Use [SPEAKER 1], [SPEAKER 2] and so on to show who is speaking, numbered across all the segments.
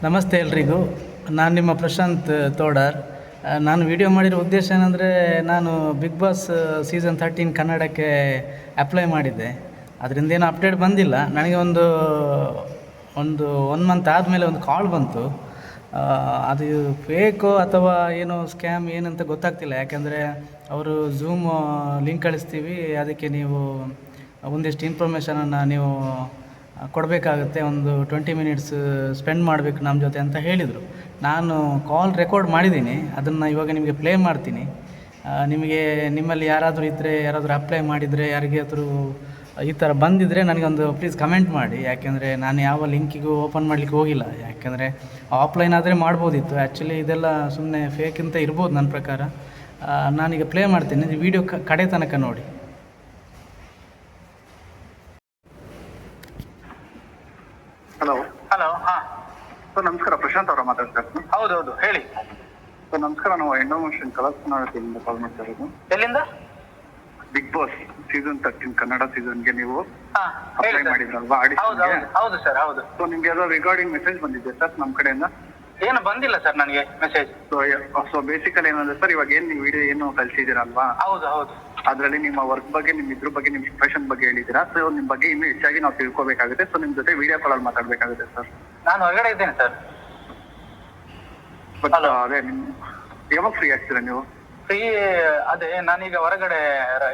[SPEAKER 1] ನಮಸ್ತೆ ಎಲ್ರಿಗೂ. ನಾನು ನಿಮ್ಮ ಪ್ರಶಾಂತ್ ತೋಡಾರ್. ನಾನು ವಿಡಿಯೋ ಮಾಡಿರೋ ಉದ್ದೇಶ ಏನಂದರೆ, ನಾನು ಬಿಗ್ ಬಾಸ್ ಸೀಸನ್ 13 ಕನ್ನಡಕ್ಕೆ ಅಪ್ಲೈ ಮಾಡಿದ್ದೆ. ಅದರಿಂದ ಏನು ಅಪ್ಡೇಟ್ ಬಂದಿಲ್ಲ. ನನಗೆ ಒಂದು 1 ಮಂತ್ ಆದಮೇಲೆ ಒಂದು ಕಾಲ್ ಬಂತು. ಅದು ಫೇಕೋ ಅಥವಾ ಏನು ಸ್ಕ್ಯಾಮ್ ಏನಂತ ಗೊತ್ತಾಗ್ತಿಲ್ಲ. ಯಾಕೆಂದರೆ ಅವರು ಝೂಮ್ ಲಿಂಕ್ ಕಳಿಸ್ತೀವಿ, ಅದಕ್ಕೆ ನೀವು ಒಂದಿಷ್ಟು ಇನ್ಫಾರ್ಮೇಷನನ್ನು ನೀವು ಕೊಡಬೇಕಾಗುತ್ತೆ, ಒಂದು 20 ಮಿನಿಟ್ಸ್ ಸ್ಪೆಂಡ್ ಮಾಡಬೇಕು ನಮ್ಮ ಜೊತೆ ಅಂತ ಹೇಳಿದರು. ನಾನು ಕಾಲ್ ರೆಕಾರ್ಡ್ ಮಾಡಿದ್ದೀನಿ, ಅದನ್ನು ಇವಾಗ ನಿಮಗೆ ಪ್ಲೇ ಮಾಡ್ತೀನಿ. ನಿಮಗೆ ನಿಮ್ಮಲ್ಲಿ ಯಾರಾದರೂ ಇದ್ದರೆ, ಯಾರಾದರೂ ಅಪ್ಲೈ ಮಾಡಿದರೆ, ಯಾರಿಗಾದರೂ ಈ ಥರ ಬಂದಿದ್ದರೆ ನನಗೊಂದು ಪ್ಲೀಸ್ ಕಮೆಂಟ್ ಮಾಡಿ. ಯಾಕೆಂದರೆ ನಾನು ಯಾವ ಲಿಂಕಿಗೂ ಓಪನ್ ಮಾಡಲಿಕ್ಕೆ ಹೋಗಿಲ್ಲ. ಯಾಕೆಂದರೆ ಆಫ್ಲೈನ್ ಆದರೆ ಮಾಡ್ಬೋದಿತ್ತು. ಆ್ಯಕ್ಚುಲಿ ಇದೆಲ್ಲ ಸುಮ್ಮನೆ ಫೇಕ್ ಅಂತ ಇರ್ಬೋದು ನನ್ನ ಪ್ರಕಾರ. ನಾನೀಗ ಪ್ಲೇ ಮಾಡ್ತೀನಿ, ವಿಡಿಯೋ ಕಡೆ ತನಕ ನೋಡಿ.
[SPEAKER 2] ಹಲೋ.
[SPEAKER 3] ಹಾಂ
[SPEAKER 2] ಸರ್ ನಮಸ್ಕಾರ, ಪ್ರಶಾಂತ್ ಅವರ ಮಾತಾಡ್ತಾ ಇರೋದು.
[SPEAKER 3] ಹೌದೌದು, ಹೇಳಿ
[SPEAKER 2] ಸರ್ ನಮಸ್ಕಾರ, ನಾವು ಇಂಡೋನೇಷನ್ ಕಲಾಸನಾಳದಿಂದ ಕಾಲ್ ಮಾಡ್ತಾ ಇರೋದು.
[SPEAKER 3] ಎಲ್ಲಿಂದ?
[SPEAKER 2] ಬಿಗ್ ಬಾಸ್ ಸೀಸನ್ 13 ಕನ್ನಡ ಸೀಸನ್ಗೆ ನೀವು
[SPEAKER 3] ಹಾಂ, ಹೇಳಿ
[SPEAKER 2] ಅಪ್ಲೈ
[SPEAKER 3] ಸರ್.
[SPEAKER 2] ಮಾಡಿದ್ರಲ್ವಾ
[SPEAKER 3] ಹೌದು
[SPEAKER 2] ಆಡಿಷನ್ಗೆ?
[SPEAKER 3] ಹೌದು ಹೌದು ಸರ್, ಹೌದು.
[SPEAKER 2] ಸೊ ನಿಮ್ಗೆ ಯಾವುದೋ ರಿಗಾರ್ಡಿಂಗ್ ಮೆಸೇಜ್ ಬಂದಿದೆ ಸರ್ ನಮ್ಮ ಕಡೆಯಿಂದ?
[SPEAKER 3] ಏನು ಬಂದಿಲ್ಲ ಸರ್ ನನಗೆ ಮೆಸೇಜ್.
[SPEAKER 2] ಸೊ ಬೇಸಿಕಲಿ ಏನಂದ್ರೆ ಸರ್, ಇವಾಗ ಏನು ನೀವು ವಿಡಿಯೋ ಏನು ಕಳಿಸಿದ್ದೀರಲ್ವಾ,
[SPEAKER 3] ಹೌದು ಹೌದು.
[SPEAKER 2] ಅದರಲ್ಲಿ ನಿಮ್ಮ ವರ್ಕ್ ಬಗ್ಗೆ, ನಿಮ್ಮ ಇದ್ರ ಬಗ್ಗೆ, ನಿಮ್ಮ ಪ್ರೊಫೆಷನ್ ಬಗ್ಗೆ ಹೇಳಿದ್ದೀರಾ. ಸೊ ನಿಮ್ಮ ಬಗ್ಗೆ ಇನ್ನೂ ಹೆಚ್ಚಾಗಿ ನಾವು ತಿಳ್ಕೊಬೇಕಾಗುತ್ತೆ. ಸೊ ನಿಮ್ಮ ಜೊತೆ ವಿಡಿಯೋ ಕಾಲಲ್ಲಿ ಮಾತಾಡಬೇಕಾಗುತ್ತೆ ಸರ್.
[SPEAKER 3] ನಾನು ಹೊರಗಡೆ ಇದ್ದೇನೆ ಸರ್.
[SPEAKER 2] But
[SPEAKER 3] Hello.
[SPEAKER 2] ಅದೇ ನಿಮ್ಮ ಯಾವಾಗ ಫ್ರೀ ಆಗ್ತೀರಾ ನೀವು?
[SPEAKER 3] ಫ್ರೀ ಅದೇ ನಾನೀಗ ಹೊರಗಡೆ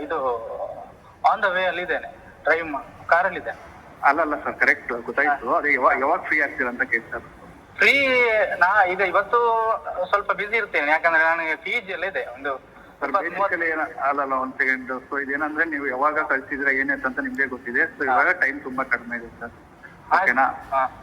[SPEAKER 3] ಇದು ಆನ್ ದ ವೇ ಅಲ್ಲಿ ಇದ್ದೇನೆ, ಡ್ರೈವ್ ಕಾರಲ್ಲಿ ಇದ್ದೇನೆ.
[SPEAKER 2] ಅಲ್ಲ ಸರ್, ಕರೆಕ್ಟ್ ಗೊತ್ತಾಯ್ತು. ಅದೇ ಯಾವಾಗ ಫ್ರೀ ಆಗ್ತೀರಾ ಅಂತ ಕೇಳ್ತಾರೆ.
[SPEAKER 3] ಫ್ರೀ ನಾ ಈಗ ಇವತ್ತು ಸ್ವಲ್ಪ ಬಿಸಿ ಇರ್ತೇನೆ, ಯಾಕಂದ್ರೆ ನನಗೆ PG ಎಲ್ಲ ಇದೆ ಒಂದು
[SPEAKER 2] ಸರ್ ಬೇಸಿಕಲಿ ಅಲ್ಲಲ್ಲ, ಒಂದ್ ಸೆಕೆಂಡ್. ಸೊ ಇದೇನಂದ್ರೆ ನೀವು ಯಾವಾಗ ಕಳ್ಸಿದ್ರೆ ಏನಾಯ್ತು ಅಂತ ನಿಮ್ಗೆ ಗೊತ್ತಿದೆ. ಸೊ ಇವಾಗ ಟೈಮ್ ತುಂಬಾ ಕಡಿಮೆ ಇದೆ ಸರ್, ಓಕೆನಾ?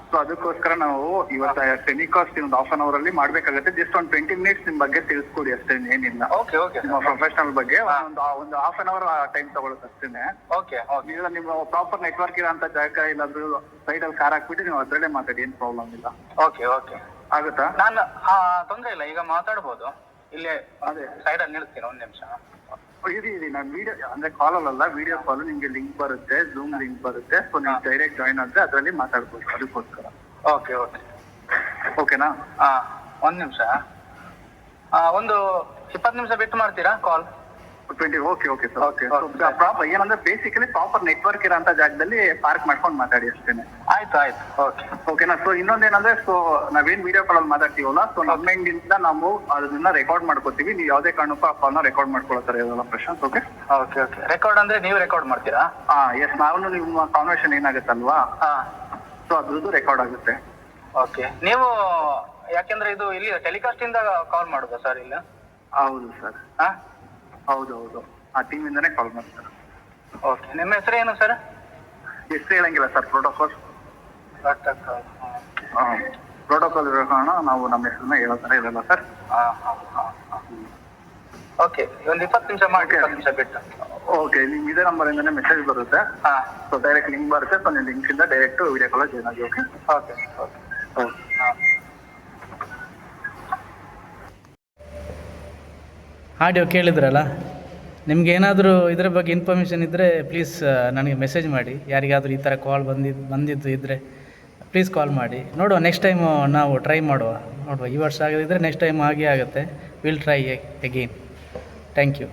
[SPEAKER 2] ಸೊ ಅದಕ್ಕೋಸ್ಕರ ನಾವು ಇವತ್ತು ಟೆಲಿಕಾಸ್ಟ್ ಒಂದು 1/2 hour ಅಲ್ಲಿ ಮಾಡ್ಬೇಕಾಗುತ್ತೆ. ಜಸ್ಟ್ ಒಂದು 20 ಮಿನಿಟ್ಸ್ ನಿಮ್ ಬಗ್ಗೆ ತಿಳಿಸ್ಕೊಡಿ ಅಷ್ಟೇ, ಏನಿಲ್ಲ.
[SPEAKER 3] ಓಕೆ ಓಕೆ
[SPEAKER 2] ನಿಮ್ಮ ಪ್ರೊಫೆಷನಲ್ ಬಗ್ಗೆ ಒಂದು 1/2 hour ಟೈಮ್ ತಗೊಳುತ್ತೆ ಅಷ್ಟೇನೆ.
[SPEAKER 3] Okay okay.
[SPEAKER 2] ನೀವು ನಿಮ್ಮ ಪ್ರಾಪರ್ ನೆಟ್ವರ್ಕ್ ಇರೋಂತ ಜಾಗ ಇಲ್ಲಾಂದ್ರೆ ಸೈಡ್ ಅಲ್ಲಿ ಕಾರ್ ಹಾಕ್ಬಿಟ್ಟು ನೀವು ಅದ್ರಲ್ಲೇ ಮಾತಾಡಿ, ಏನ್ ಪ್ರಾಬ್ಲಮ್ ಇಲ್ಲ.
[SPEAKER 3] ಓಕೆ ಓಕೆ,
[SPEAKER 2] ಆಗುತ್ತಾ?
[SPEAKER 3] ನಾನು ತೊಂದ್ರೆ ಇಲ್ಲ, ಈಗ ಮಾತಾಡ್ಬೋದು. ಇಲ್ಲೇ
[SPEAKER 2] ಅದೇ
[SPEAKER 3] ಸೈಡಲ್ಲಿ ನಿಲ್ತೀನಿ, 1 ನಿಮಿಷ.
[SPEAKER 2] ಇರಿ ನಾನು ವಿಡಿಯೋ ಅಂದ್ರೆ ಕಾಲ್ ಅಲ್ಲ, ವಿಡಿಯೋ ಕಾಲ್ ನಿಮ್ಗೆ ಲಿಂಕ್ ಬರುತ್ತೆ, ಝೂಮ್ ಲಿಂಕ್ ಬರುತ್ತೆ. ಸೊ ನೀವು ಡೈರೆಕ್ಟ್ ಜಾಯಿನ್ ಆದ್ರೆ ಅದರಲ್ಲಿ ಮಾತಾಡ್ಬೋದು, ಅದಕ್ಕೋಸ್ಕರ.
[SPEAKER 3] ಓಕೆ ಓಕೆ,
[SPEAKER 2] ಓಕೆನಾ?
[SPEAKER 3] 1 ನಿಮಿಷ. ಒಂದು 20 ನಿಮಿಷ ಬಿಟ್ಟು ಮಾಡ್ತೀರಾ ಕಾಲ್?
[SPEAKER 2] 20. Okay sir.
[SPEAKER 3] Okay.
[SPEAKER 2] ಪ್ರಾಪರ್ ಏನಂದ್ರೆ ಬೇಸಿಕಲಿ ಪ್ರಾಪರ್ ನೆಟ್ವರ್ಕ್ ಇರೋಂತ ಜಾಗದಲ್ಲಿ ಪಾರ್ಕ್ ಮಾಡ್ಕೊಂಡು ಮಾತಾಡಿ ಅಷ್ಟೇನೆ.
[SPEAKER 3] ಆಯ್ತು ಆಯ್ತು, ಓಕೆ
[SPEAKER 2] ಓಕೆನಾ? ಸೊ ಇನ್ನೊಂದೇನಂದ್ರೆ, ಸೊ ನಾವೇನ್ ವಿಡಿಯೋ ಕಾಲ್ ಅಲ್ಲಿ ಮಾತಾಡ್ತೀವಲ್ಲ, ಸೊ ನಮ್ಮ ಎಂಡಿಂದ ನಾವು ಅದನ್ನ ರೆಕಾರ್ಡ್ ಮಾಡ್ಕೋತೀವಿ. ನೀವು ಯಾವುದೇ ಕಾರಣಕ್ಕೂ ಆ ಕಾಲ್ನ ರೆಕಾರ್ಡ್ ಮಾಡ್ಕೊಳ್ತಾರೆ ಇರಲ್ಲ Prashant. Okay
[SPEAKER 3] okay okay. Record ಅಂದ್ರೆ ನೀವು ರೆಕಾರ್ಡ್ ಮಾಡ್ತೀರಾ?
[SPEAKER 2] ಎಸ್, ನಾವು ನಿಮ್ಮ ಕಾನ್ವರ್ಸೇಷನ್ ಏನಾಗುತ್ತಲ್ವಾ, ಸೊ ಅದ್ರದ್ದು ರೆಕಾರ್ಡ್ ಆಗುತ್ತೆ.
[SPEAKER 3] ಓಕೆ. ನೀವು ಯಾಕೆಂದ್ರೆ ಇದು ಇಲ್ಲಿ ಟೆಲಿಕಾಸ್ಟ್ ಇಂದ ಕಾಲ್ ಮಾಡುದಾ ಸರ್ ಇಲ್ಲ?
[SPEAKER 2] ಹೌದು ಸರ್, ಹೌದು. ಆ ಟೀಮ್ ಇಂದಾನೆ ಕಾಲ್ ಮಾಡ್ತಾರೆ.
[SPEAKER 3] ಓಕೆ. ನಿಮ್ಮ ಹೆಸರು ಏನು ಸರ್?
[SPEAKER 2] ಎಷ್ಟು ಹೇಳಂಗಿಲ್ಲ ಸರ್, ಪ್ರೋಟೋಕಾಲ್ ಇರೋ ಕಾರಣ ನಾವು ನಮ್ಮ ಹೆಸರನ್ನ ಹೇಳೋ ಥರ ಇರಲ್ಲ ಸರ್.
[SPEAKER 3] ಓಕೆ, ಒಂದು 20 ನಿಮಿಷ ಮಾಡಿ, 20 ನಿಮಿಷ ಬಿಟ್ಟು.
[SPEAKER 2] ಓಕೆ, ನಿಮ್ಗೆ ಇದೇ ನಂಬರ್ ಇಂದಾನೆ ಮೆಸೇಜ್ ಬರುತ್ತೆ. ಸೊ ಡೈರೆಕ್ಟ್ ಲಿಂಕ್ ಬರುತ್ತೆ. ಸೊ ನೀವು ಲಿಂಕ್ ಇಂದ ಡೈರೆಕ್ಟ್ ವಿಡಿಯೋ ಕಾಲ್ ಜಾಯ್ನ್ ಆಗಿ. Okay
[SPEAKER 3] okay okay.
[SPEAKER 1] ಆಡಿಯೋ ಕೇಳಿದ್ರಲ್ಲ, ನಿಮ್ಗೆ ಏನಾದರೂ ಇದರ ಬಗ್ಗೆ ಇನ್ಫಾರ್ಮೇಷನ್ ಇದ್ದರೆ ಪ್ಲೀಸ್ ನನಗೆ ಮೆಸೇಜ್ ಮಾಡಿ. ಯಾರಿಗಾದರೂ ಈ ಥರ ಕಾಲ್ ಬಂದಿದ್ದು ಇದ್ದರೆ ಪ್ಲೀಸ್ ಕಾಲ್ ಮಾಡಿ. ನೋಡುವ, ನೆಕ್ಸ್ಟ್ ಟೈಮು ನಾವು ಟ್ರೈ ನೋಡುವ. ಈ ವರ್ಷ ಆಗದಿದ್ದರೆ ನೆಕ್ಸ್ಟ್ ಟೈಮ್ ಆಗೇ ಆಗುತ್ತೆ. Will try again. Thank you.